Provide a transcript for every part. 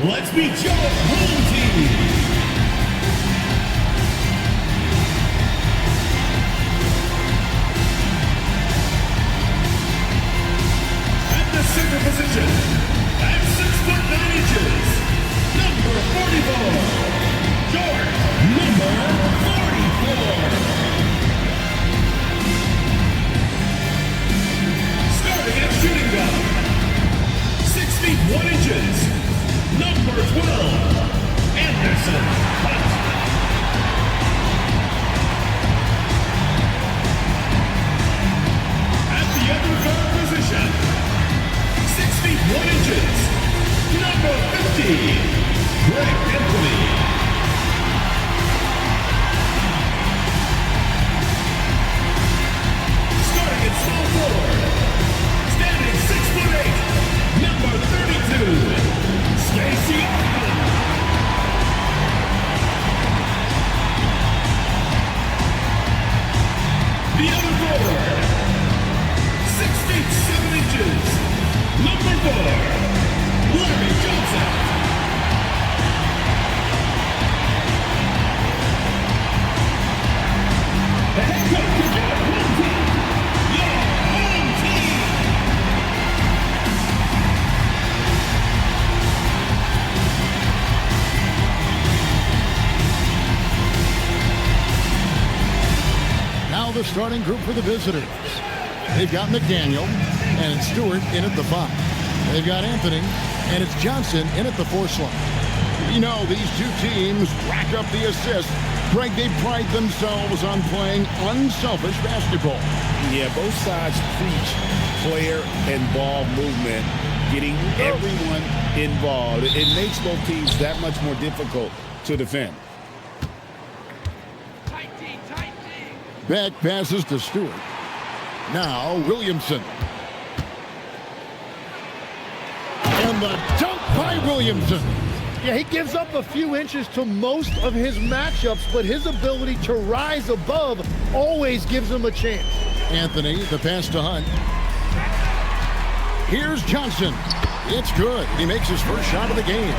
Let's meet your home team. At the center position, at 6'9", number 44, George, number 44. Starting at shooting guard, 6 feet 1 inches, number 12, Anderson. At the other guard position, 6 feet 1 inches, number 50, Greg Anthony. Starting at small forward, standing 6'8", number 32, Stacey Ogden. The other forward, 6 feet 7 inches, number 4, Larry Johnson. The head coach of your home team, your home team. Now the starting group for the visitors. They've got McDaniel, and it's Stewart in at the 5. They've got Anthony, and it's Johnson in at the 4 slot. You know, these two teams rack up the assists. Greg, they pride themselves on playing unselfish basketball. Yeah, both sides preach player and ball movement, getting everyone involved. It makes both teams that much more difficult to defend. Beck passes to Stewart. Now Williamson. And the dunk by Williamson. Yeah, he gives up a few inches to most of his matchups, but his ability to rise above always gives him a chance. Anthony, the pass to Hunt. Here's Johnson. It's good. He makes his first shot of the game.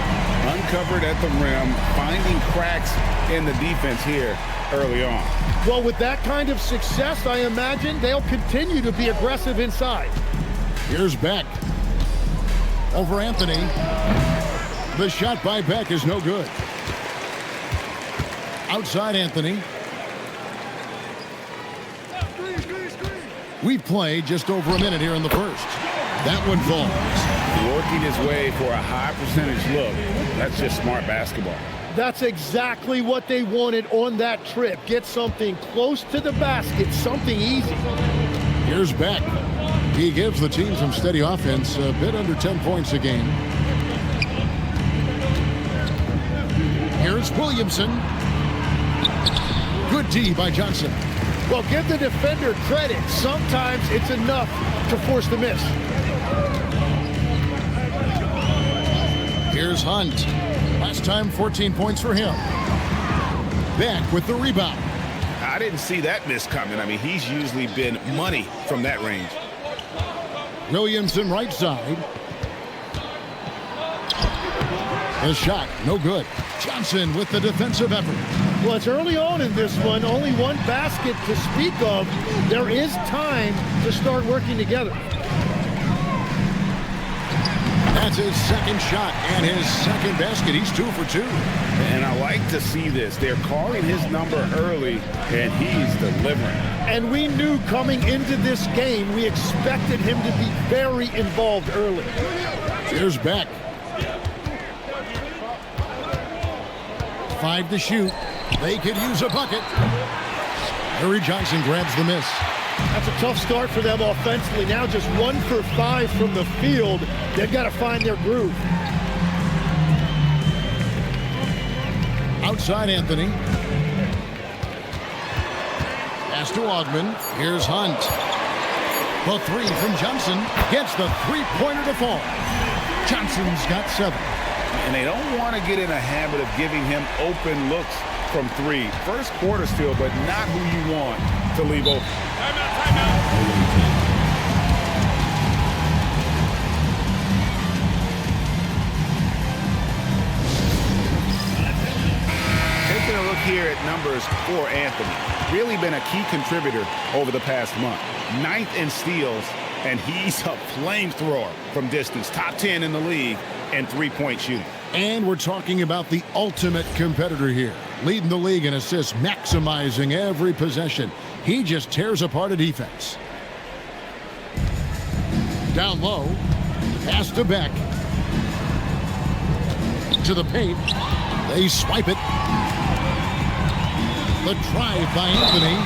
Uncovered at the rim, finding cracks in the defense here early on. Well, with that kind of success, I imagine they'll continue to be aggressive inside. Here's Beck. Over Anthony. The shot by Beck is no good. Outside Anthony. We've played just over a minute here in the first. That one falls. Working his way for a high percentage look. That's just smart basketball. That's exactly what they wanted on that trip. Get something close to the basket, something easy. Here's Beck. He gives the team some steady offense, a bit under 10 points a game. Here's Williamson. Good D by Johnson. Well, give the defender credit. Sometimes it's enough to force the miss. Here's Hunt. Last time, 14 points for him. Beck with the rebound. I didn't see that miss coming. I mean, he's usually been money from that range. Williamson right side. The shot, no good. Johnson with the defensive effort. Well, it's early on in this one. Only one basket to speak of. There is time to start working together. That's his second shot and his second basket. He's 2 for 2. And I like to see this. They're calling his number early, and he's delivering. And we knew coming into this game, we expected him to be very involved early. Here's Beck. 5 to shoot. They could use a bucket. Larry Johnson grabs the miss. That's a tough start for them offensively. Now just 1 for 5 from the field. They've got to find their groove. Outside Anthony. Pass to Ogman. Here's Hunt. The 3 from Johnson gets the three-pointer to fall. Johnson's got 7. And they don't want to get in a habit of giving him open looks from 3. First quarter still, but not who you want to leave open. Timeout. here at numbers for Anthony. Really been a key contributor over the past month. 9th in steals, and he's a flamethrower from distance. Top 10 in the league and three-point shooting. And we're talking about the ultimate competitor here. Leading the league in assists, maximizing every possession. He just tears apart a defense. Down low, pass to Beck. To the paint. They swipe it. The drive by Anthony.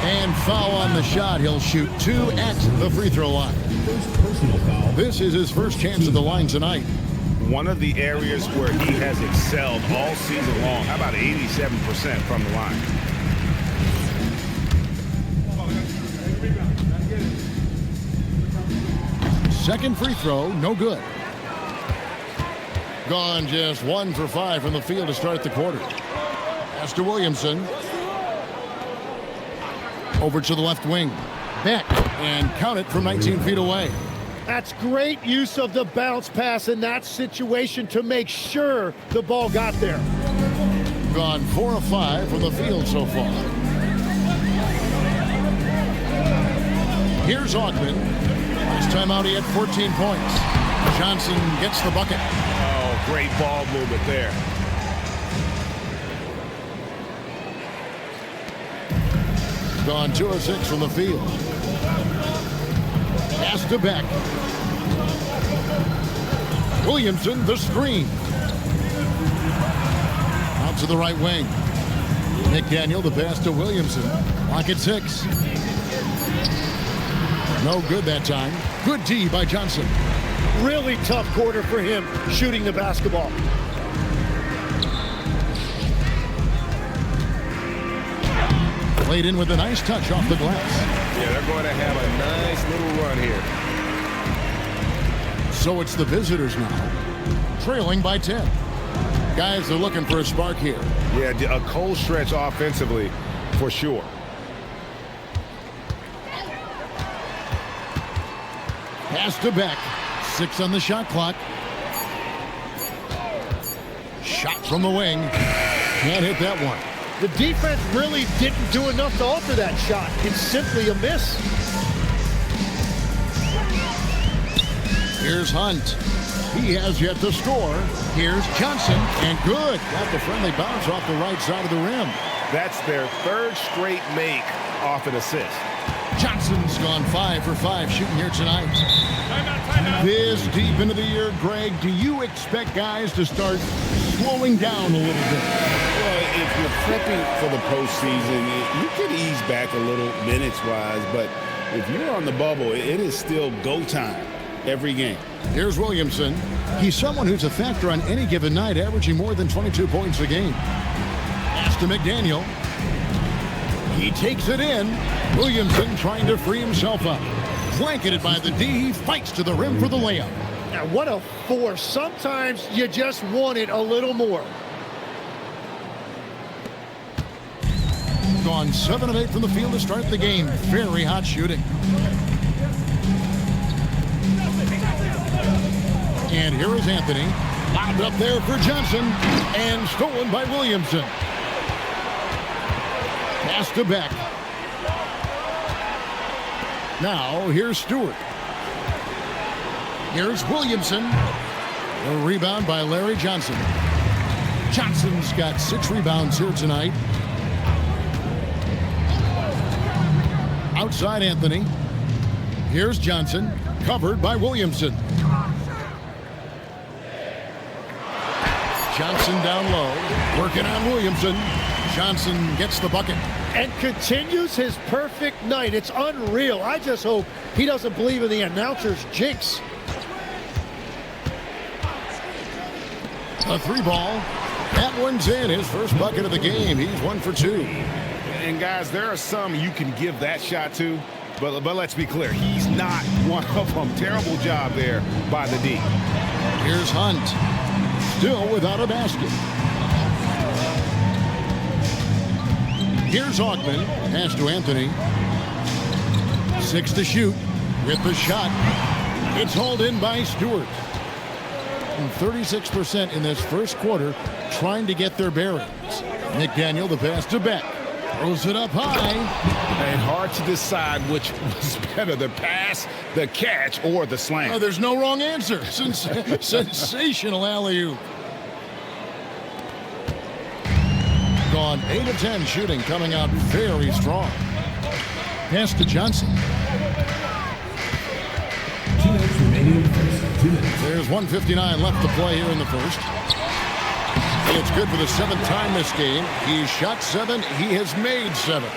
And foul on the shot. He'll shoot 2 at the free throw line. This is his first chance at the line tonight. One of the areas where he has excelled all season long. How about 87% from the line? Second free throw, no good. Gone just 1 for 5 from the field to start the quarter. Pass to Williamson. Over to the left wing. Beck, and count it from 19 feet away. That's great use of the bounce pass in that situation to make sure the ball got there. Gone 4 of 5 from the field so far. Here's Augman. Last time out he had 14 points. Johnson gets the bucket. Oh, great ball movement there. Gone 2 of 6 from the field. Pass to Beck. Williamson, the screen. Out to the right wing. McDaniel, the pass to Williamson. Lock at 6. No good that time. Good D by Johnson. Really tough quarter for him shooting the basketball. Played in with a nice touch off the glass. Yeah, they're going to have a nice little run here. So it's the visitors now, trailing by 10. Guys are looking for a spark here. Yeah, a cold stretch offensively for sure. Pass to Beck. 6 on the shot clock. Shot from the wing. Can't hit that one. The defense really didn't do enough to alter that shot. It's simply a miss. Here's Hunt. He has yet to score. Here's Johnson, and good. Got the friendly bounce off the right side of the rim. That's their 3rd straight make off an assist. Johnson's gone 5 for 5 shooting here tonight. This deep into the year, Greg, do you expect guys to start slowing down a little bit? Well, if you're prepping for the postseason, you could ease back a little minutes-wise, but if you're on the bubble, it is still go time every game. Here's Williamson. He's someone who's a factor on any given night, averaging more than 22 points a game. Pass to McDaniel. He takes it in. Williamson trying to free himself up. Blanketed by the D. He fights to the rim for the layup. Now, what a force. Sometimes you just want it a little more. Gone 7 of 8 from the field to start the game. Very hot shooting. And here is Anthony. Lobbed up there for Johnson. And stolen by Williamson. Pass to Beck. Now, here's Stewart. Here's Williamson. A rebound by Larry Johnson. Johnson's got 6 rebounds here tonight. Outside Anthony. Here's Johnson. Covered by Williamson. Johnson down low. Working on Williamson. Johnson gets the bucket. And continues his perfect night. It's unreal. I just hope he doesn't believe in the announcer's jinx. A 3 ball. That one's in. His first bucket of the game. He's 1 for 2. And guys, there are some you can give that shot to, but let's be clear, he's not one of them. Terrible job there by the D. Here's Hunt. Still without a basket. Here's Augman. Pass to Anthony. 6 to shoot. With the shot. It's hauled in by Stewart. shooting 36% in this first quarter, trying to get their bearings. McDaniel, the pass to Beck. Throws it up high. And hard to decide which was better, the pass, the catch, or the slam. Oh, there's no wrong answer. Sensational alley-oop. Gone 8 of 10 shooting, coming out very strong. Pass to Johnson. 2 minutes remaining in the first. 2 minutes. There's 1:59 left to play here in the first. And it's good for the 7th time this game. He's shot 7. He has made 7.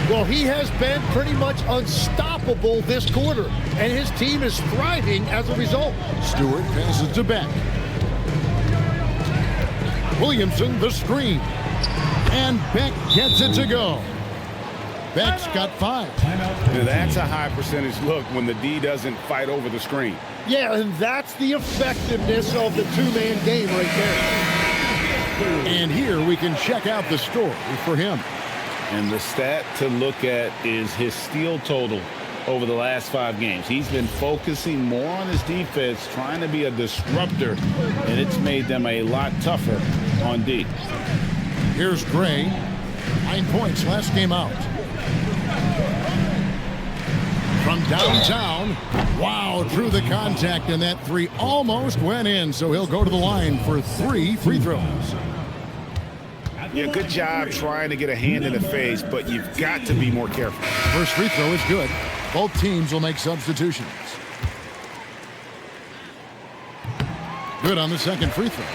Well, he has been pretty much unstoppable this quarter, and his team is thriving as a result. Stewart passes to Beck. Williamson, the screen. And Beck gets it to go. Beck's got 5. Now, that's a high percentage look when the D doesn't fight over the screen. Yeah, and that's the effectiveness of the two-man game right there. And here we can check out the story for him. And the stat to look at is his steal total over the last 5 games. He's been focusing more on his defense, trying to be a disruptor, and it's made them a lot tougher on D. Here's Gray. 9 points last game out. From downtown. Wow, through the contact, and that 3 almost went in, so he'll go to the line for 3 free throws. Yeah, good job trying to get a hand in the face, but you've got to be more careful. First free throw is good. Both teams will make substitutions. Good on the second free throw.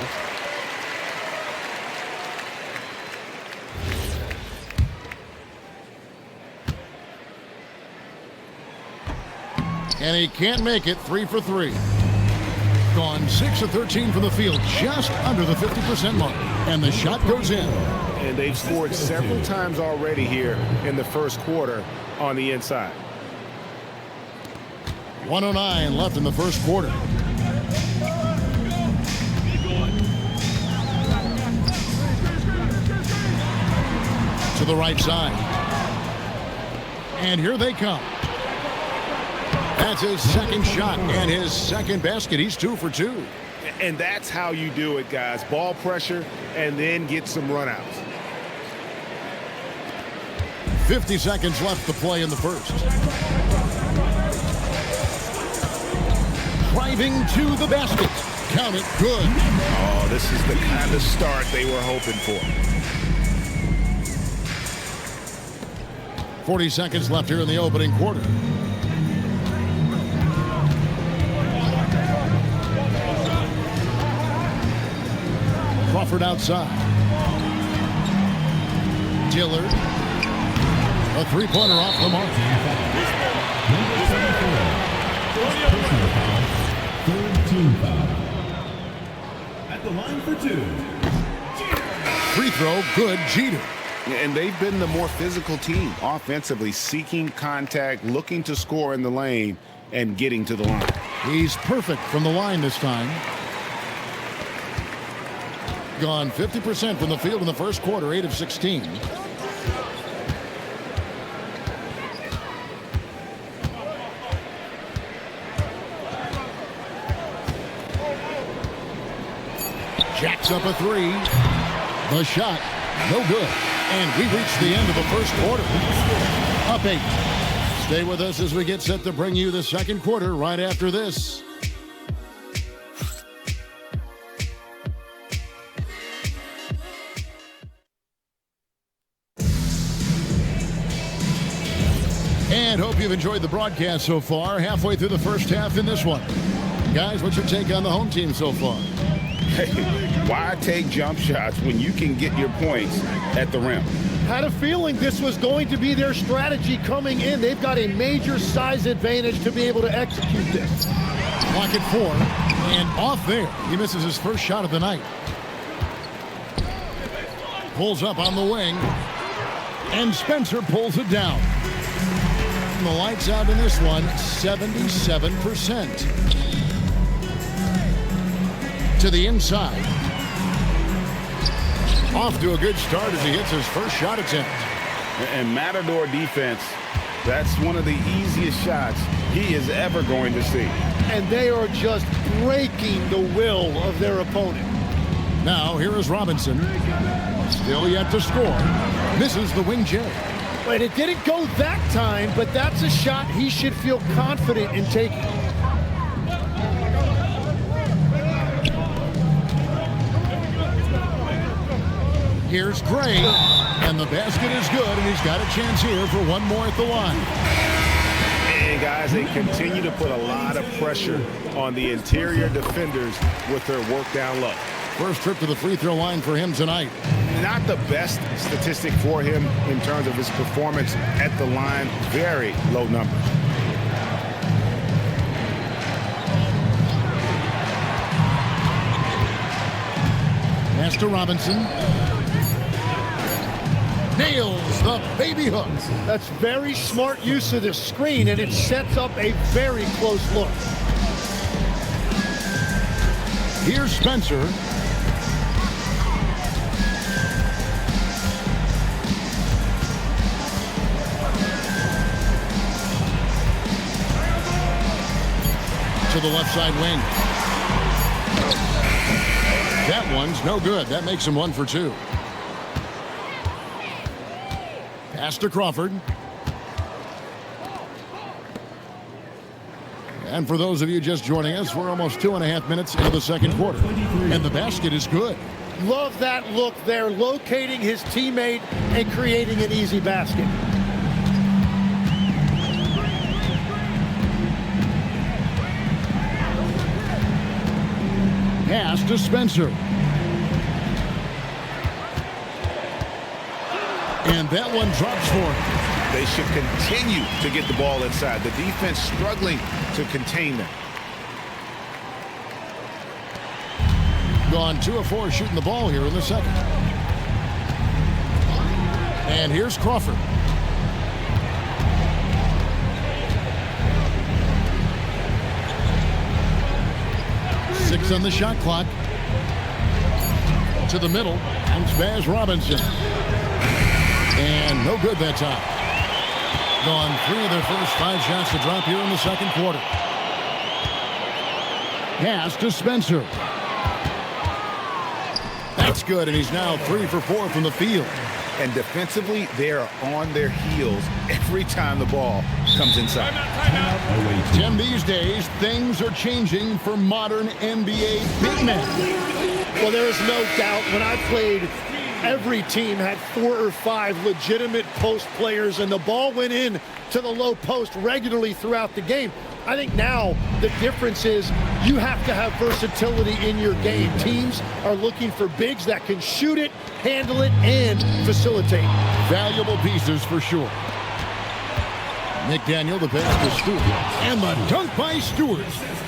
And he can't make it. 3 for 3. Gone 6 of 13 from the field, just under the 50% mark. And the shot goes in. And they've scored several times already here in the first quarter on the inside. 1:09 left in the first quarter. To the right side. And here they come. That's his second shot and his second basket. He's 2 for 2. And that's how you do it, guys. Ball pressure and then get some runouts. 50 seconds left to play in the first. Driving to the basket. Count it. Good. Oh, this is the kind of start they were hoping for. 40 seconds left here in the opening quarter. Crawford outside. Dillard. A 3-pointer off the mark. Third team foul. At the line for 2. Free throw, good. Jeter. And they've been the more physical team offensively, seeking contact, looking to score in the lane, and getting to the line. He's perfect from the line this time. Gone 50% from the field in the first quarter, 8 of 16. Jacks up a 3. The shot, no good. And we reach the end of the first quarter. Up 8. Stay with us as we get set to bring you the second quarter right after this. And hope you've enjoyed the broadcast so far. Halfway through the first half in this one. Guys, what's your take on the home team so far? Hey, why take jump shots when you can get your points at the rim? Had a feeling this was going to be their strategy coming in. They've got a major size advantage to be able to execute this. Clock at 4. And off there. He misses his first shot of the night. Pulls up on the wing. And Spencer pulls it down. And the lights out in this one, 77%. To the inside. Off to a good start as he hits his first shot attempt. And Matador defense, that's one of the easiest shots he is ever going to see. and they are just breaking the will of their opponent. Now here is Robinson. Still yet to score. Misses the wing J. And it didn't go that time, but that's a shot he should feel confident in taking. Here's Gray, and the basket is good, and he's got a chance here for one more at the line. And guys, they continue to put a lot of pressure on the interior defenders with their work down low. First trip to the free throw line for him tonight. Not the best statistic for him in terms of his performance at the line. Very low numbers. Pass to Robinson. Nails the baby hook. That's very smart use of the screen, and it sets up a very close look. Here's Spencer. To the left side wing. That one's no good. That makes him 1 for 2. Pass to Crawford. And for those of you just joining us, we're almost 2.5 minutes into the second quarter. And the basket is good. Love that look there, locating his teammate and creating an easy basket. Pass to Spencer. And that one drops for him. They should continue to get the ball inside. The defense struggling to contain them. Gone 2 of 4 shooting the ball here in the second. And here's Crawford. Six on the shot clock. To the middle. Comes Baz Robinson. And no good that time. Gone 3 of their first 5 shots to drop here in the second quarter. Pass to Spencer. That's good, and he's now 3 for 4 from the field. And defensively, they are on their heels every time the ball comes inside. Tim, these days, things are changing for modern NBA big men. Well, there is no doubt when I played, every team had 4 or 5 legitimate post players, and the ball went in to the low post regularly throughout the game. I think now the difference is you have to have versatility in your game. Teams are looking for bigs that can shoot it, handle it, and facilitate. Valuable pieces for sure. McDaniel, the pass to Stewart. And the dunk by Stewart.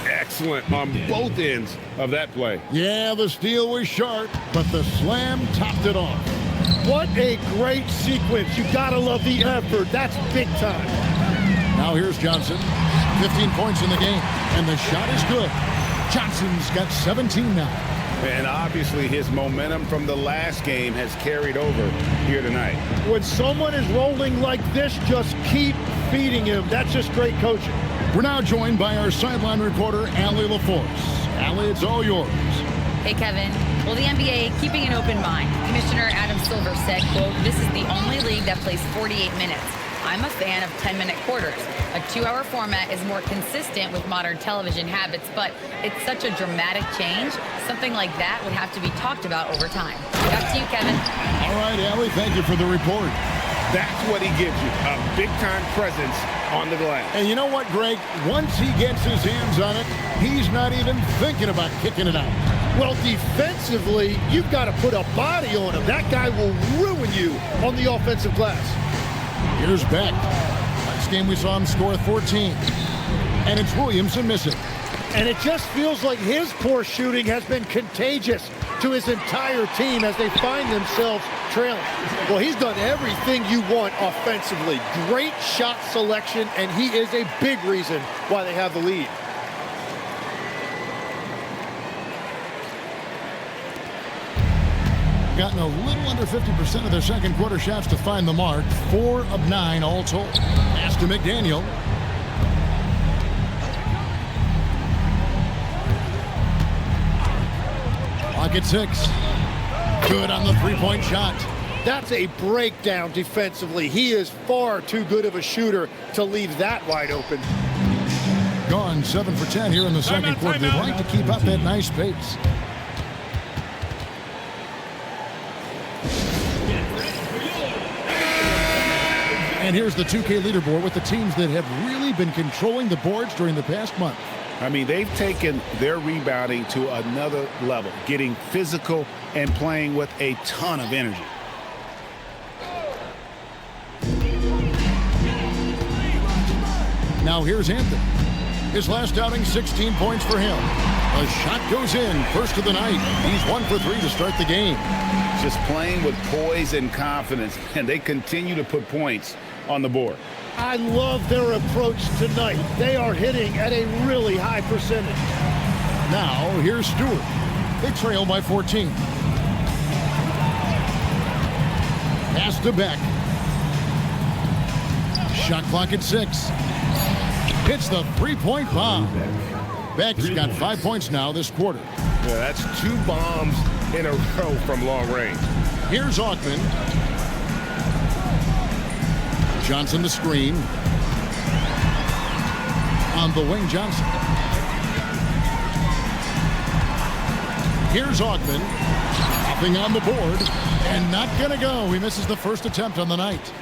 Excellent on both ends of that play. Yeah, the steal was sharp, but the slam topped it off. What a great sequence. You gotta love the effort. That's big time. Now here's Johnson. 15 points in the game, and the shot is good. Johnson's got 17 now. And obviously his momentum from the last game has carried over here tonight. When someone is rolling like this, just keep feeding him. That's just great coaching. We're now joined by our sideline reporter, Allie LaForce. Allie, it's all yours. Hey, Kevin. Well, the NBA keeping an open mind. Commissioner Adam Silver said, quote, "This is the only league that plays 48 minutes. I'm a fan of 10-minute quarters. A 2-hour format is more consistent with modern television habits, but it's such a dramatic change. Something like that would have to be talked about over time." Back to you, Kevin. All right, Allie, thank you for the report. That's what he gives you, a big-time presence on the glass. And you know what, Greg? Once he gets his hands on it, he's not even thinking about kicking it out. Well, defensively, you've got to put a body on him. That guy will ruin you on the offensive glass. Here's Beck. Last game we saw him score 14. And it's Williamson missing. And it just feels like his poor shooting has been contagious to his entire team as they find themselves trailing. Well, he's done everything you want offensively. Great shot selection, and he is a big reason why they have the lead. Gotten a little under 50% of their second quarter shots to find the mark. 4 of 9 all told. Pass to McDaniel. Clock at 6. Good on the three-point shot. That's a breakdown defensively. He is far too good of a shooter to leave that wide open. Gone 7 for 10 here in the second quarter. They'd like to keep up that nice pace. And here's the 2K leaderboard with the teams that have really been controlling the boards during the past month. I mean, they've taken their rebounding to another level, getting physical and playing with a ton of energy. Now here's Anthony. His last outing, 16 points for him. A shot goes in, first of the night. He's 1 for 3 to start the game. Just playing with poise and confidence, and they continue to put points on the board. I love their approach tonight. They are hitting at a really high percentage. Now here's Stewart. They trail by 14. Pass to Beck. Shot clock at 6. Hits the three-point bomb. Beck's got 5 points now this quarter. Yeah, that's 2 bombs in a row from long range. Here's Augman. Johnson the screen. On the wing, Johnson. Here's Augman. Hopping on the board. And not going to go. He misses the first attempt on the night.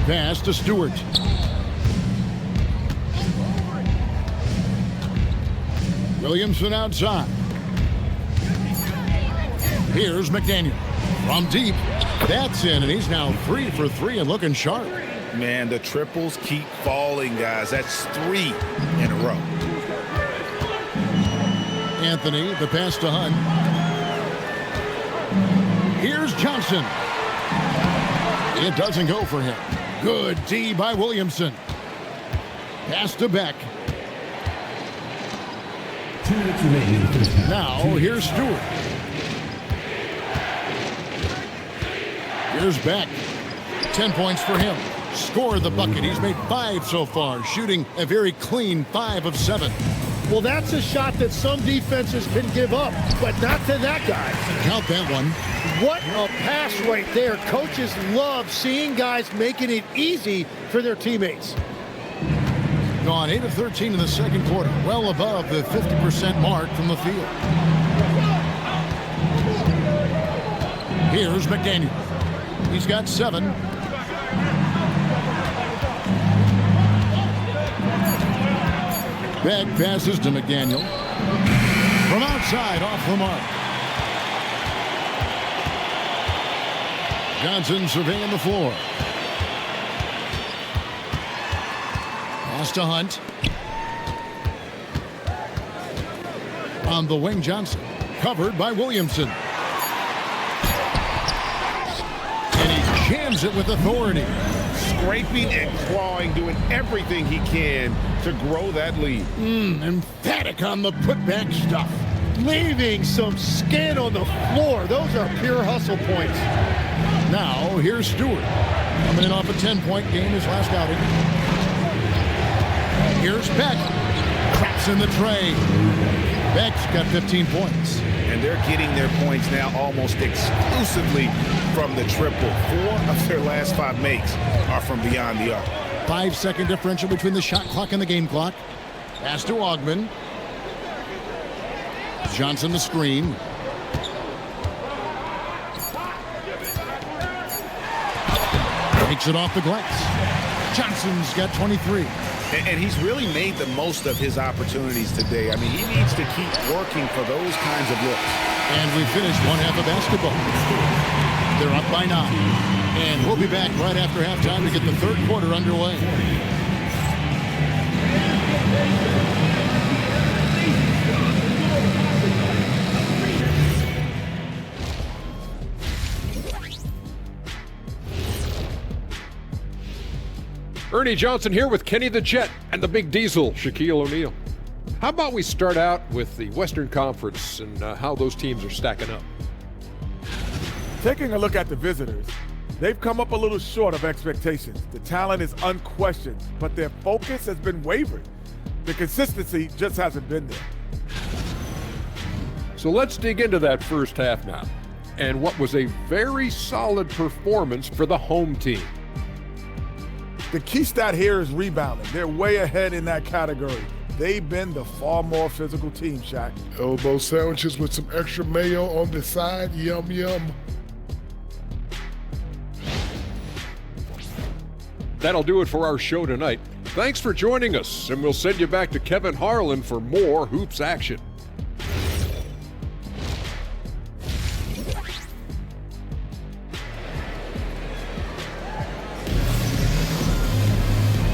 Pass to Stewart. Williamson outside. Here's McDaniel. From deep. That's in, and he's now 3 for 3 and looking sharp. Man, the triples keep falling, guys. That's 3 in a row. Anthony, the pass to Hunt. Here's Johnson. It doesn't go for him. Good D by Williamson. Pass to Beck. 2 minutes remaining in the first half. Now here's Stewart. Here's Beck. 10 points for him. Scored the bucket. He's made 5 so far, shooting a very clean 5 of 7. Well, that's a shot that some defenses can give up, but not to that guy. Count that one. What a pass right there. Coaches love seeing guys making it easy for their teammates. Gone 8 of 13 in the second quarter, well above the 50% mark from the field. Here's McDaniel. He's got 7. Beck passes to McDaniel. From outside, off the mark. Johnson surveying the floor. Pass to Hunt. On the wing, Johnson. Covered by Williamson. And he jams it with authority. Scraping and clawing, doing everything he can to grow that lead. Emphatic on the putback stuff. Leaving some skin on the floor. Those are pure hustle points. Now, here's Stewart. Coming in off a 10-point game his last outing. Here's Beck. Craps in the tray. Beck's got 15 points. And they're getting their points now almost exclusively from the triple. 4 of their last 5 makes are from beyond the arc. 5-second differential between the shot clock and the game clock. Pass to Augman. Johnson the screen. Takes it off the glass. Johnson's got 23. And he's really made the most of his opportunities today. I mean, he needs to keep working for those kinds of looks. And we finished one half of basketball. They're up by 9. And we'll be back right after halftime to get the third quarter underway. Ernie Johnson here with Kenny the Jet and the Big Diesel, Shaquille O'Neal. How about we start out with the Western Conference and how those teams are stacking up? Taking a look at the visitors, they've come up a little short of expectations. The talent is unquestioned, but their focus has been wavering. The consistency just hasn't been there. So let's dig into that first half now, and what was a very solid performance for the home team. The key stat here is rebounding. They're way ahead in that category. They've been the far more physical team, Shaq. Elbow sandwiches with some extra mayo on the side. Yum, yum. That'll do it for our show tonight. Thanks for joining us, and we'll send you back to Kevin Harlan for more hoops action.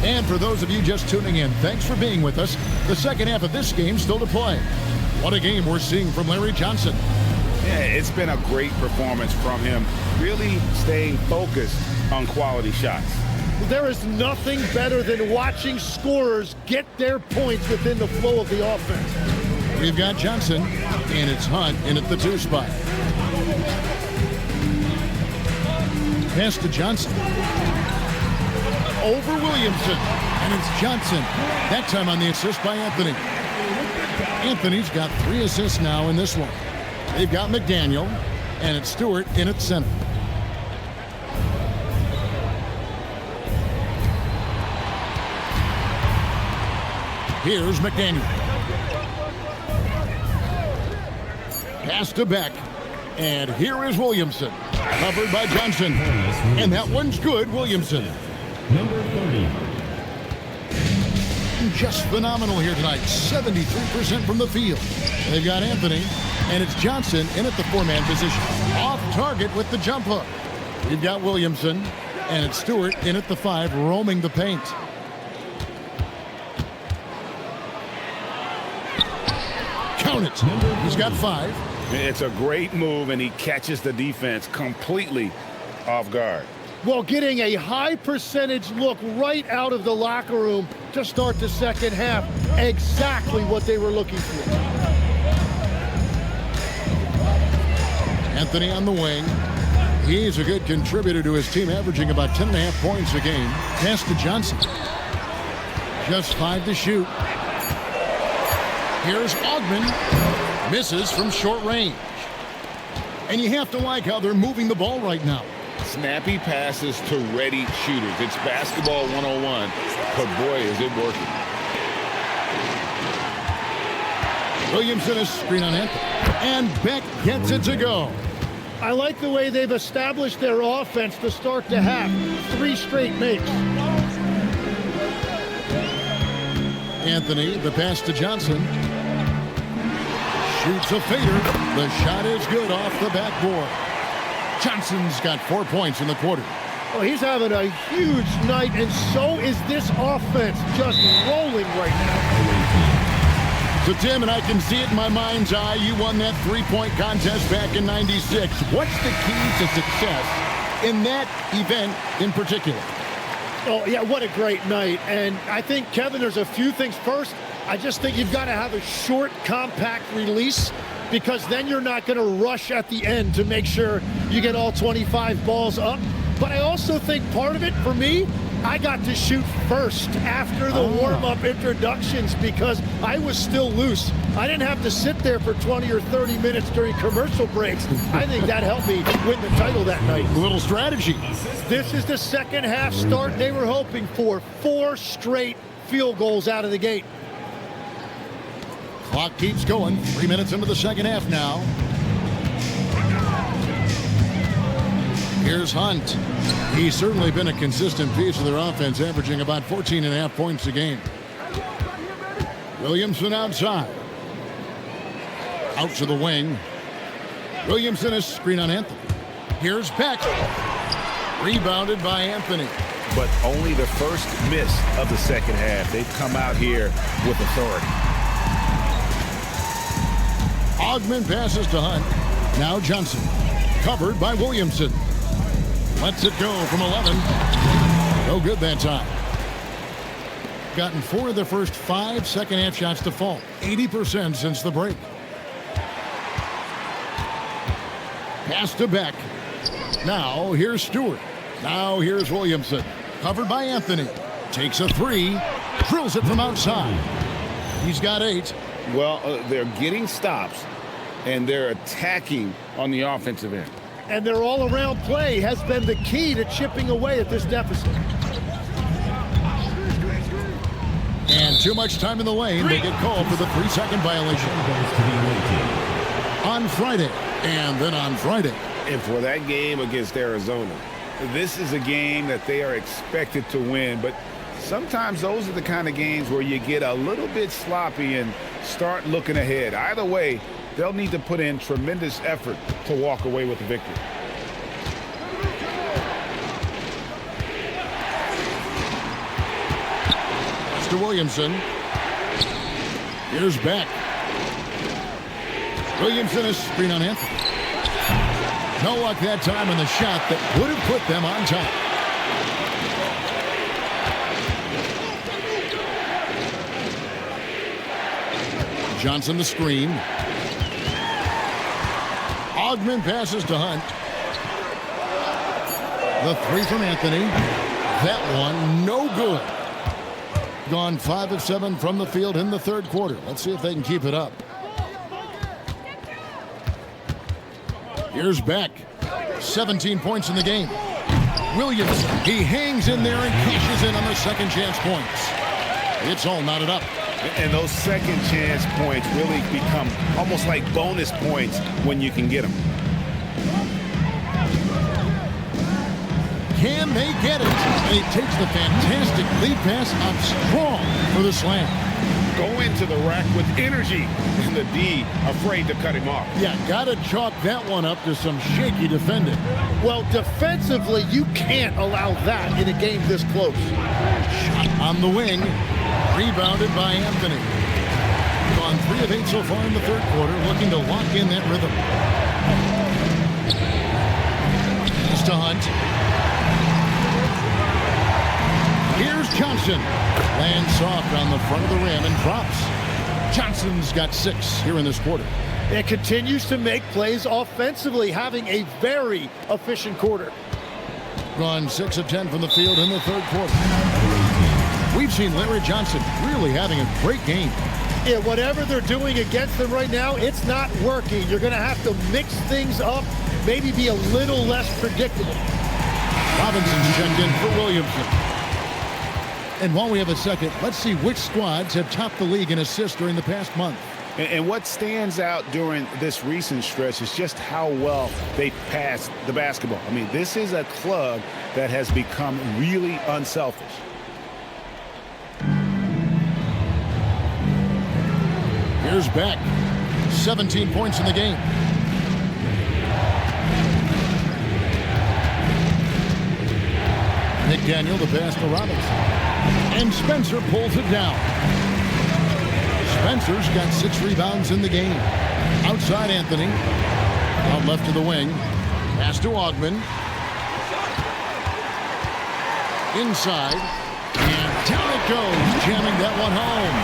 And for those of you just tuning in, thanks for being with us. The second half of this game still to play. What a game we're seeing from Larry Johnson. Yeah, it's been a great performance from him, really staying focused on quality shots. There is nothing better than watching scorers get their points within the flow of the offense. We've got Johnson, and it's Hunt in at the 2 spot. Pass to Johnson. Over Williamson, and it's Johnson. That time on the assist by Anthony. Anthony's got 3 assists now in this one. They've got McDaniel, and it's Stewart in at center. Here's McDaniel. Pass to Beck, and here is Williamson. Covered by Johnson, and that one's good, Williamson. Number 30. Just phenomenal here tonight. 73% from the field. They've got Anthony, and it's Johnson in at the 4-man position. Off target with the jump hook. We've got Williamson, and it's Stewart in at the 5, roaming the paint. Count it. He's got 5. It's a great move, and he catches the defense completely off guard. Well, getting a high percentage look right out of the locker room to start the second half. Exactly what they were looking for. Anthony on the wing. He's a good contributor to his team, averaging about 10.5 points a game. Pass to Johnson. Just 5 to shoot. Here's Ogman. Misses from short range. And you have to like how they're moving the ball right now. Snappy passes to ready shooters. It's basketball 101, but boy, is it working. Williamson is screen on Anthony. And Beck gets it to go. I like the way they've established their offense to start the half. 3 straight makes. Anthony, the pass to Johnson. Shoots a fader. The shot is good off the backboard. Johnson's got 4 points in the quarter. Oh, he's having a huge night, and so is this offense, just rolling right now. So, Tim, and I can see it in my mind's eye, you won that 3-point contest back in '96. What's the key to success in that event in particular? Oh, yeah, what a great night. And I think, Kevin, there's a few things. First, I just think you've got to have a short, compact release, because then you're not going to rush at the end to make sure you get all 25 balls up. But I also think part of it, for me, I got to shoot first after the warm-up introductions because I was still loose. I didn't have to sit there for 20 or 30 minutes during commercial breaks. I think that helped me win the title that night. A little strategy. This is the second half start they were hoping for. 4 straight field goals out of the gate. Clock keeps going. 3 minutes into the second half now. Here's Hunt. He's certainly been a consistent piece of their offense, averaging about 14.5 points a game. Williamson outside. Out to the wing. Williamson is screen on Anthony. Here's Beck. Rebounded by Anthony. But only the first miss of the second half. They've come out here with authority. Ogman passes to Hunt. Now Johnson. Covered by Williamson. Lets it go from 11. No good that time. Gotten 4 of the first 5 second half shots to fall. 80% since the break. Pass to Beck. Now here's Stewart. Now here's Williamson. Covered by Anthony. Takes a 3. Drills it from outside. He's got 8. Well, they're getting stops, and they're attacking on the offensive end. And their all-around play has been the key to chipping away at this deficit. And too much time in the lane. They get called for the 3-second violation. On Friday, and then on Friday. And for that game against Arizona, this is a game that they are expected to win, but sometimes those are the kind of games where you get a little bit sloppy and start looking ahead. Either way, they'll need to put in tremendous effort to walk away with the victory. To Williamson. Here's Beck. Williamson is screen on Anthony. No luck that time on the shot that would have put them on top. Johnson the screen. Ogman passes to Hunt. The 3 from Anthony. That one no good. Gone 5 of 7 from the field in the third quarter. Let's see if they can keep it up. Here's Beck. 17 points in the game. Williamson, he hangs in there and cashes in on the second chance points. It's all knotted up. And those second chance points really become almost like bonus points when you can get them. Can they get it? And he takes the fantastic lead pass up strong for the slam. Go into the rack with energy, and the D afraid to cut him off. Yeah, got to chalk that one up to some shaky defending. Well, defensively, you can't allow that in a game this close. Shot on the wing. Rebounded by Anthony. Gone 3 of 8 so far in the third quarter, looking to lock in that rhythm. Pass to Hunt. Here's Johnson. Lands soft on the front of the rim and drops. Johnson's got 6 here in this quarter. It continues to make plays offensively, having a very efficient quarter. Gone 6 of 10 from the field in the third quarter. We've seen Larry Johnson really having a great game. Yeah, whatever they're doing against them right now, it's not working. You're going to have to mix things up, maybe be a little less predictable. Robinson's checked in for Williamson. And while we have a second, let's see which squads have topped the league in assists during the past month. And what stands out during this recent stretch is just how well they passed the basketball. I mean, this is a club that has become really unselfish. Here's Beck. 17 points in the game. McDaniel, the pass to Robinson. And Spencer pulls it down. Spencer's got 6 rebounds in the game. Outside Anthony. Out left to the wing. Pass to Ogman. Inside. And down it goes. Jamming that one home.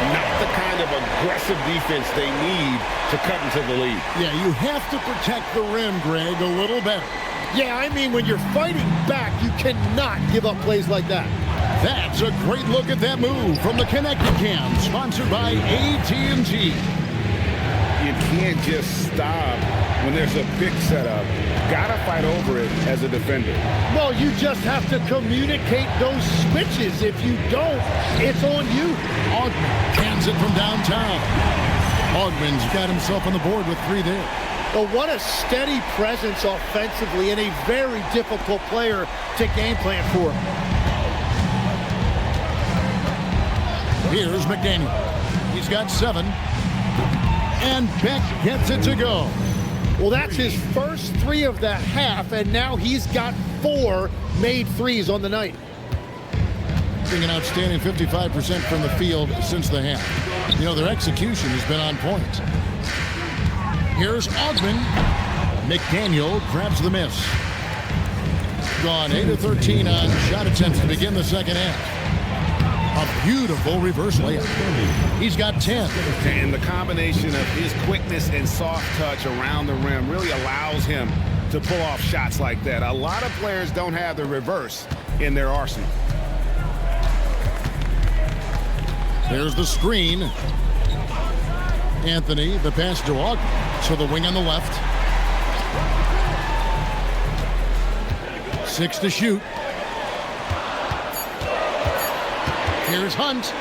Not the kind of aggressive defense they need to cut into the lead. Yeah, you have to protect the rim, Greg, a little better. Yeah, I mean, when you're fighting back, you cannot give up plays like that. That's a great look at that move from the Connected Cam, sponsored by AT&T. You can't just stop when there's a pick set up. Gotta fight over it as a defender. Well, you just have to communicate those switches. If you don't, it's on you. Ogman cans it from downtown. Ogman's got himself on the board with 3 there. But what a steady presence offensively and a very difficult player to game plan for. Here's McDaniel. He's got 7. And Beck gets it to go. Well, that's his first 3 of the half, and now he's got 4 made threes on the night. Being an outstanding 55% from the field since the half. You know, their execution has been on point. Here's Ogman. McDaniel grabs the miss. Gone 8 of 13 on shot attempts to begin the second half. A beautiful reverse layup. He's got 10. And the combination of his quickness and soft touch around the rim really allows him to pull off shots like that. A lot of players don't have the reverse in their arsenal. There's the screen. Anthony, the pass to Ogg. So the wing on the left. 6 to shoot. Here's Hunt.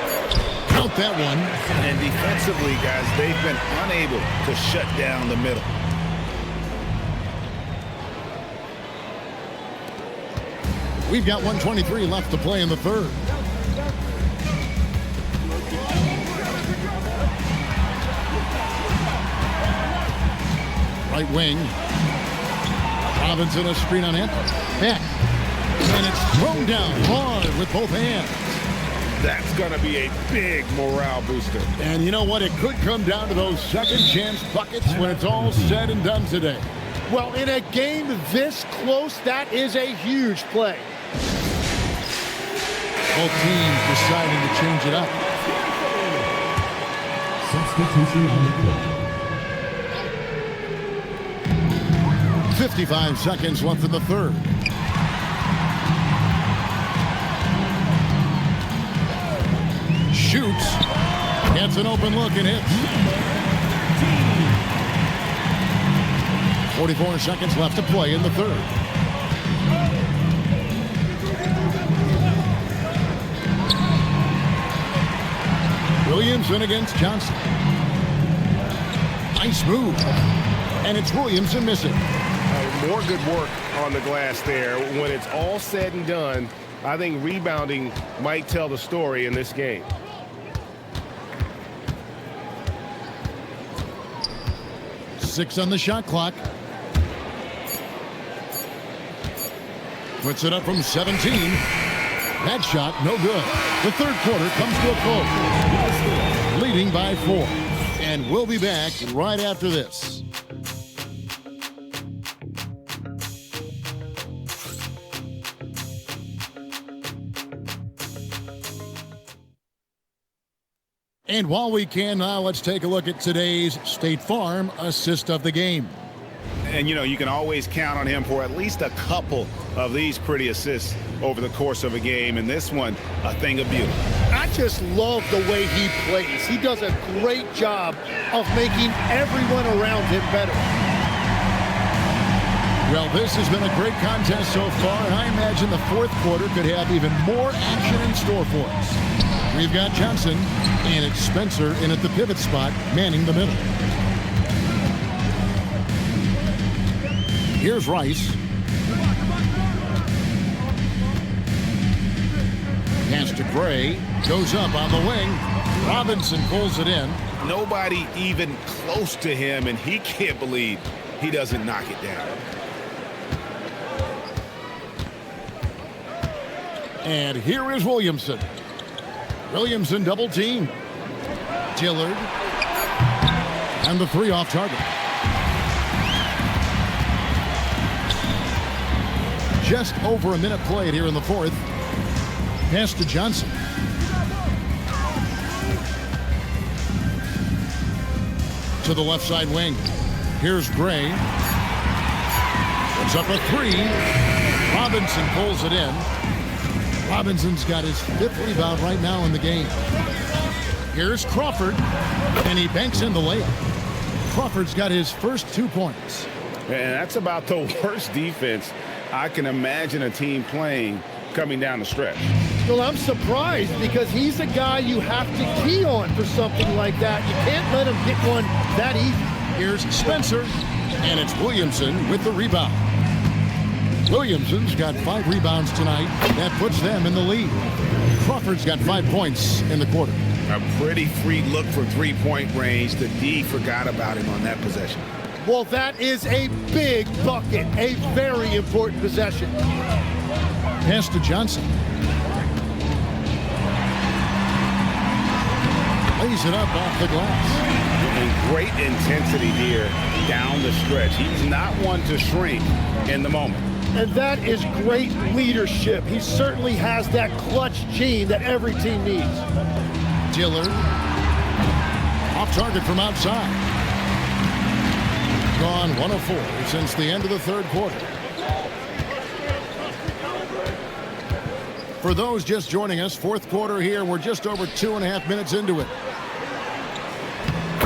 Count that one. And defensively, guys, they've been unable to shut down the middle. We've got 1:23 left to play in the third. Right wing. Robinson a screen on him. Back. And it's thrown down hard with both hands. That's going to be a big morale booster. And you know what? It could come down to those second chance buckets when it's all said and done today. Well, in a game this close, that is a huge play. Both teams deciding to change it up. Substitution on the court. 55 seconds left in the third. Shoots. Gets an open look and hits. 44 seconds left to play in the third. Williamson against Johnson. Nice move. And it's Williamson missing. More good work on the glass there. When it's all said and done, I think rebounding might tell the story in this game. Six on the shot clock. Puts it up from 17. That shot, no good. The third quarter comes to a close. Leading by 4. And we'll be back right after this. And while we can now, let's take a look at today's State Farm assist of the game. And, you know, you can always count on him for at least a couple of these pretty assists over the course of a game. And this one, a thing of beauty. I just love the way he plays. He does a great job of making everyone around him better. Well, this has been a great contest so far, and I imagine the fourth quarter could have even more action in store for us. We've got Johnson, and it's Spencer in at the pivot spot, manning the middle. Here's Rice. Pass to Gray. Goes up on the wing. Robinson pulls it in. Nobody even close to him, and he can't believe he doesn't knock it down. And here is Williamson. Williamson double team. Dillard. And the three off target. Just over a minute played here in the fourth. Pass to Johnson. To the left side wing. Here's Gray. Puts up a three. Robinson pulls it in. Robinson's got his fifth rebound right now in the game. Here's Crawford, and he banks in the layup. Crawford's got his first 2 points. And that's about the worst defense I can imagine a team playing coming down the stretch. Well, I'm surprised because he's a guy you have to key on for something like that. You can't let him get one that easy. Here's Spencer, and it's Williamson with the rebound. Williamson's got 5 rebounds tonight. That puts them in the lead. Crawford's got 5 points in the quarter. A pretty free look for three-point range. The D forgot about him on that possession. Well, that is a big bucket, a very important possession. Pass to Johnson. Lays it up off the glass. And great intensity here down the stretch. He's not one to shrink in the moment. And that is great leadership. He certainly has that clutch gene that every team needs. Dillard. Off target from outside. Gone 1 of 4 since the end of the third quarter. For those just joining us, fourth quarter here. We're just over 2.5 minutes into it.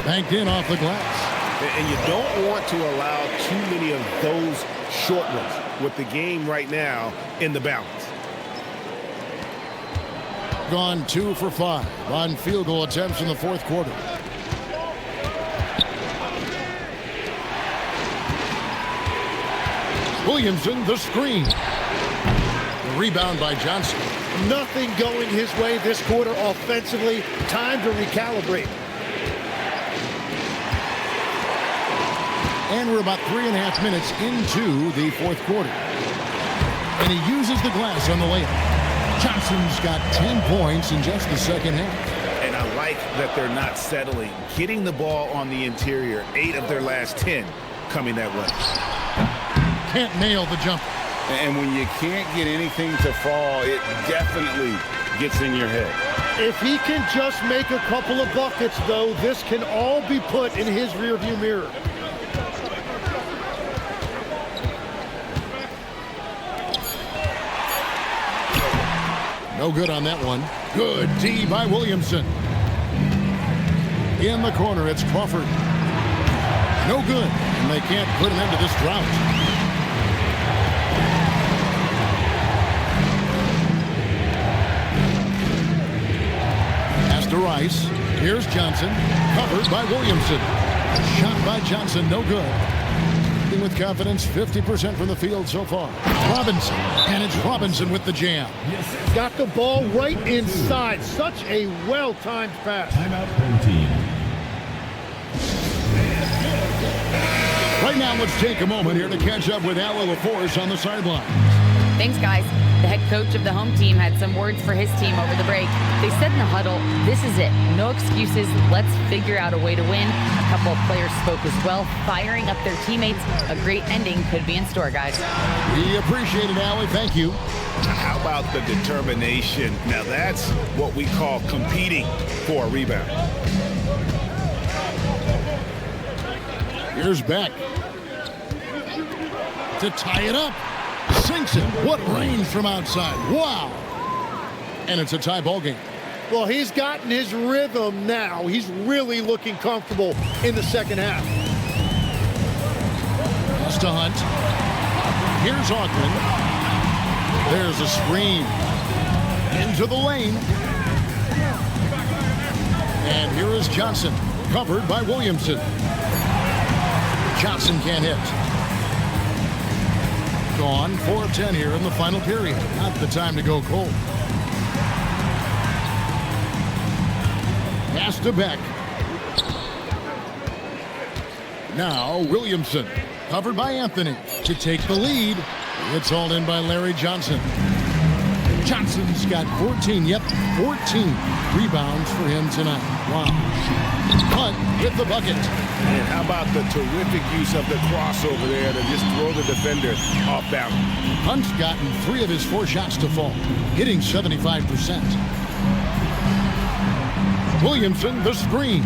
Banked in off the glass. And you don't want to allow too many of those short ones with the game right now in the balance. Gone 2 for 5 on field goal attempts in the fourth quarter. Williamson, the screen. The rebound by Johnson. Nothing going his way this quarter offensively. Time to recalibrate. And we're about 3.5 minutes into the fourth quarter. And he uses the glass on the layup. Johnson's got 10 points in just the second half. And I like that they're not settling. Getting the ball on the interior, 8 of their last 10 coming that way. Can't nail the jumper. And when you can't get anything to fall, it definitely gets in your head. If he can just make a couple of buckets, though, this can all be put in his rearview mirror. No good on that one. Good D by Williamson. In the corner, it's Crawford. No good, and they can't put an end to this drought. Pass to Rice. Here's Johnson. Covered by Williamson. Shot by Johnson, no good. With confidence, 50% from the field so far. Robinson, and it's Robinson with the jam. Got the ball right inside. Such a well-timed pass. Timeout home team. Right now, let's take a moment here to catch up with Allie LaForce on the sideline. Thanks, guys. The head coach of the home team had some words for his team over the break. They said in the huddle, this is it. No excuses. Let's figure out a way to win. A couple of players spoke as well, firing up their teammates. A great ending could be in store, guys. We appreciate it, Allie. Thank you. How about the determination? Now that's what we call competing for a rebound. Here's Beck. To tie it up. Sinks it. What range from outside. Wow. And it's a tie ball game. Well, he's gotten his rhythm now. He's really looking comfortable in the second half. Pass to Hunt. Here's Augman. There's a screen. Into the lane. And here is Johnson. Covered by Williamson. Johnson can't hit. Gone 4 of 10 here in the final period. Not the time to go cold. Pass to Beck. Now Williamson. Covered by Anthony to take the lead. It's all in by Larry Johnson. Johnson's got 14. Yep, 14 rebounds for him tonight. Wow. Hunt with the bucket. And how about the terrific use of the crossover there to just throw the defender off balance. Hunt's gotten 3 of his 4 shots to fall, hitting 75%. Williamson, the screen.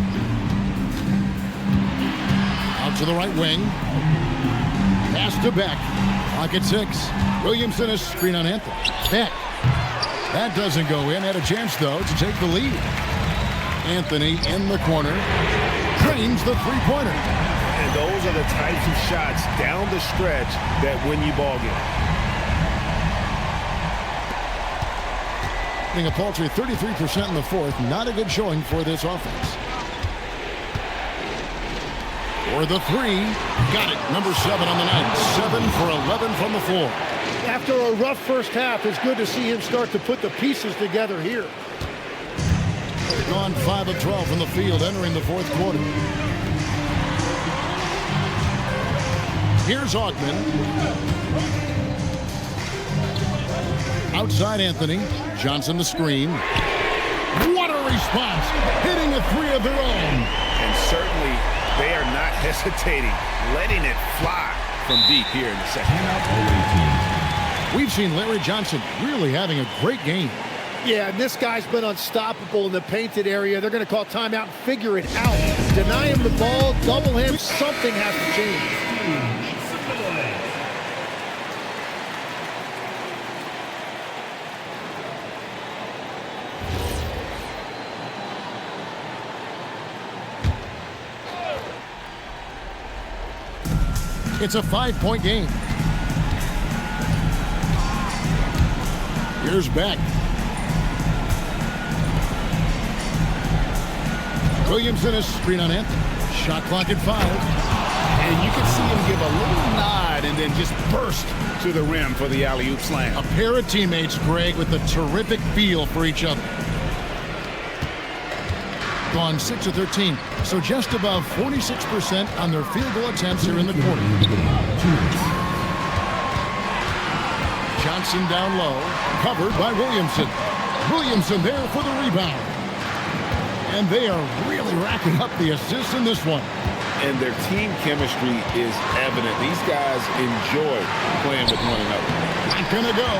Out to the right wing. Pass to Beck. Pocket 6. Williamson is screen on Anthony. Beck. That doesn't go in. Had a chance, though, to take the lead. Anthony in the corner. Drains the three-pointer. And those are the types of shots down the stretch that win you ball games. Hitting a paltry 33% in the fourth. Not a good showing for this offense. For the 3. Got it. Number 7 on the night. 7 for 11 from the floor. After a rough first half, it's good to see him start to put the pieces together here. Gone 5 of 12 from the field entering the fourth quarter. Here's Augman. Outside Anthony. Johnson the screen. What a response. Hitting a 3 of their own. And certainly they are not hesitating, letting it fly from deep here in the second. We've seen Larry Johnson really having a great game. Yeah, and this guy's been unstoppable in the painted area. They're going to call timeout and figure it out. Deny him the ball, double him. Something has to change. It's a 5-point game. Here's Beck. Williamson is screen on Anthony. Shot clock at 5. And you can see him give a little nod and then just burst to the rim for the alley-oop slam. A pair of teammates, Greg, with a terrific feel for each other. Gone 6 of 13, so just above 46% on their field goal attempts here in the quarter. Johnson down low, covered by Williamson. Williamson there for the rebound. And they are really racking up the assists in this one. And their team chemistry is evident. These guys enjoy playing with one another. Not gonna go.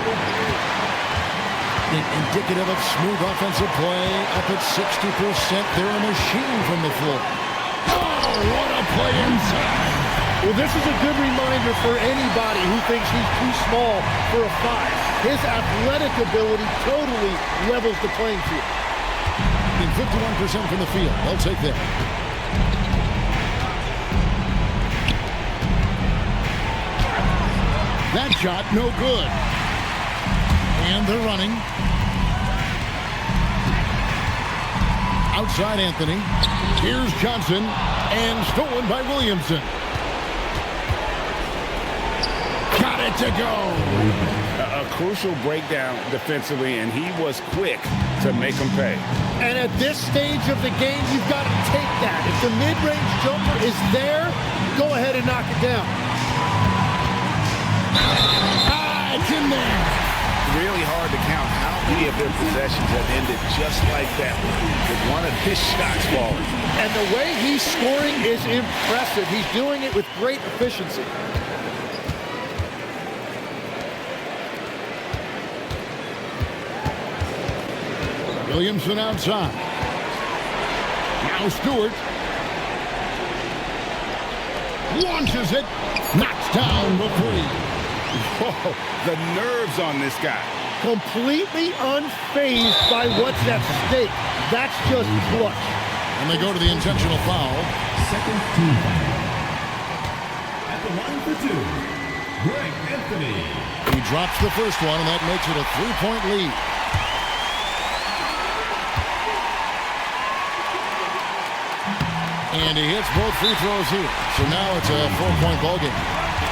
Indicative of smooth offensive play. Up at 60%. They're a machine from the floor. Oh, what a play inside. Well, this is a good reminder for anybody who thinks he's too small for a 5. His athletic ability totally levels the playing field. 51% from the field. They'll take that. That shot, no good. And they're running. Outside Anthony. Here's Johnson. And stolen by Williamson. Got it to go. A crucial breakdown defensively, and he was quick to make them pay. And at this stage of the game, you've got to take that. If the mid-range jumper is there, go ahead and knock it down. It's in there. Really hard to count how many of their possessions have ended just like that, with one of his shots falling. And the way he's scoring is impressive. He's doing it with great efficiency. Williamson outside. Now Stewart. Launches it. Knocks down the 3. Whoa, the nerves on this guy. Completely unfazed by what's at stake. That's just clutch. And they go to the intentional foul. Second team foul. At the line for 2, Greg Anthony. He drops the first one, and that makes it a 3-point lead. And he hits both free throws here. So now it's a 4-point ball game.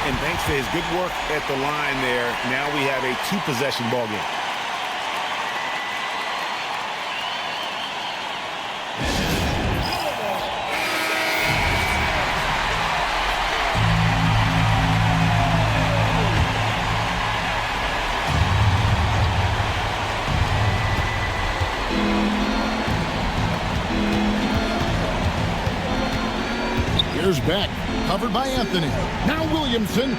And thanks to his good work at the line there, now we have a 2-possession ball game. Here's Beck, covered by Anthony. Now Williamson.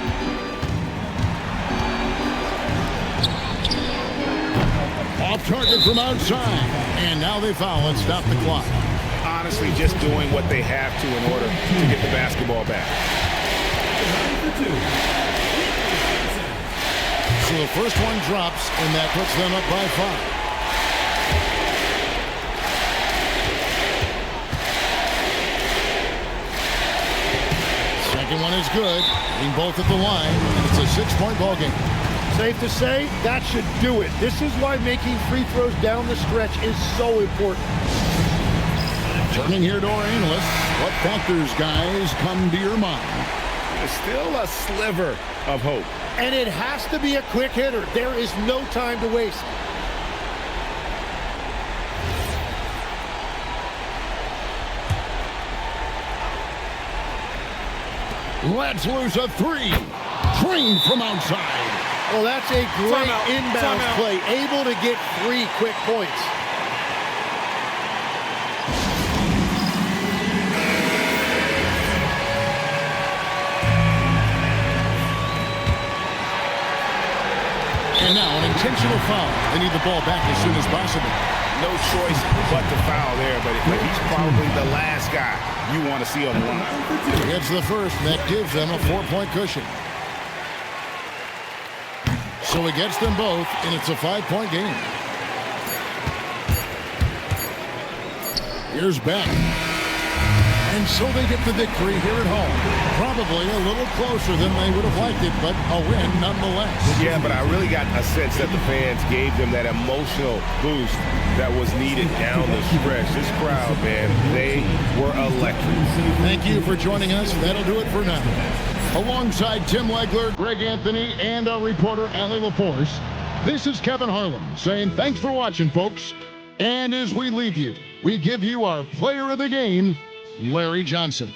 Off target from outside. And now they foul and stop the clock. Honestly, just doing what they have to in order to get the basketball back. So the first one drops, and that puts them up by 5. Second one is good. Being both at the line, and it's a 6-point ball game. Safe to say, that should do it. This is why making free throws down the stretch is so important. Turning here to our analysts, what factors, guys, come to your mind? There's still a sliver of hope. And it has to be a quick hitter. There is no time to waste. Let's lose a 3. Trained from outside. Well, that's a great inbound play. Able to get 3 quick points. And now an intentional foul. They need the ball back as soon as possible. No choice but to foul there, but he's probably the last guy you want to see on the line. He gets the first, and that gives them a 4-point cushion. So he gets them both, and it's a 5-point game. Here's Beck. And so they get the victory here at home. Probably a little closer than they would have liked it, but a win nonetheless. Yeah, but I really got a sense that the fans gave them that emotional boost that was needed down the stretch. This crowd, man, they were electric. Thank you for joining us. That'll do it for now. Alongside Tim Legler, Greg Anthony, and our reporter, Allie LaForce, this is Kevin Harlan saying thanks for watching, folks. And as we leave you, we give you our player of the game, Larry Johnson.